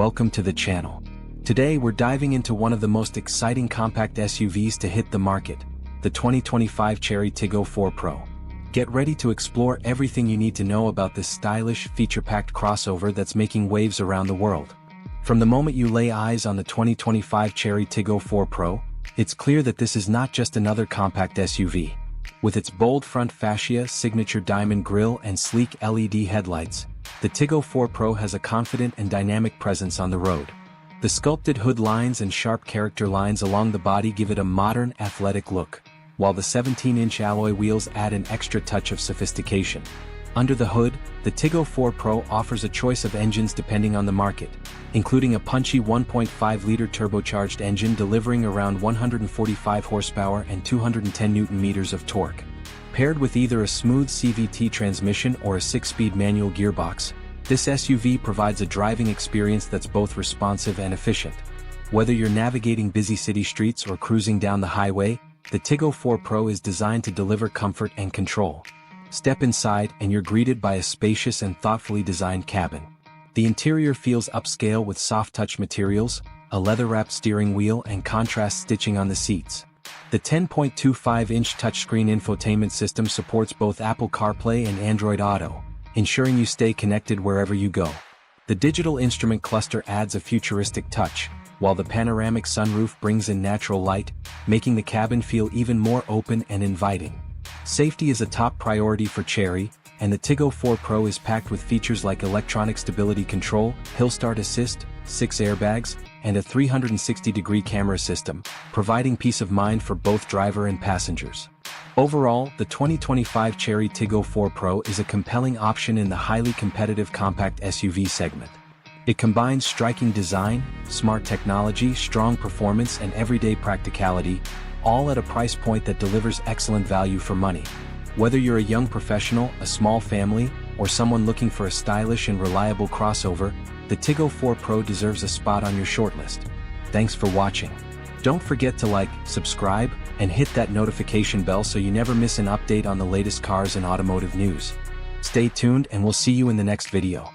welcome to the channel. Today we're diving into one of the most exciting compact SUVs to hit the market, the 2025 Chery Tiggo 4 Pro. Get ready to explore everything you need to know about this stylish, feature-packed crossover that's making waves around the world. From the moment you lay eyes on the 2025 Chery Tiggo 4 Pro, it's clear that this is not just another compact SUV. With its bold front fascia, signature diamond grille and sleek LED headlights, the Tiggo 4 Pro has a confident and dynamic presence on the road. The sculpted hood lines and sharp character lines along the body give it a modern, athletic look, while the 17-inch alloy wheels add an extra touch of sophistication. Under the hood, the Tiggo 4 Pro offers a choice of engines depending on the market, including a punchy 1.5-liter turbocharged engine delivering around 145 horsepower and 210 Nm of torque. Paired with either a smooth CVT transmission or a 6-speed manual gearbox, this SUV provides a driving experience that's both responsive and efficient. Whether you're navigating busy city streets or cruising down the highway, the Tiggo 4 Pro is designed to deliver comfort and control. Step inside and you're greeted by a spacious and thoughtfully designed cabin. The interior feels upscale with soft-touch materials, a leather-wrapped steering wheel and contrast stitching on the seats. The 10.25-inch touchscreen infotainment system supports both Apple CarPlay and Android Auto, ensuring you stay connected wherever you go. The digital instrument cluster adds a futuristic touch, while the panoramic sunroof brings in natural light, making the cabin feel even more open and inviting. Safety is a top priority for Chery, and the Tiggo 4 Pro is packed with features like electronic stability control, hill start assist, 6 airbags, and a 360-degree camera system, providing peace of mind for both driver and passengers. Overall, the 2025 Chery Tiggo 4 Pro is a compelling option in the highly competitive compact SUV segment. It combines striking design, smart technology, strong performance, and everyday practicality, all at a price point that delivers excellent value for money. Whether you're a young professional, a small family, or someone looking for a stylish and reliable crossover, the Tiggo 4 Pro deserves a spot on your shortlist. Thanks for watching. Don't forget to like, subscribe, and hit that notification bell so you never miss an update on the latest cars and automotive news. Stay tuned and we'll see you in the next video.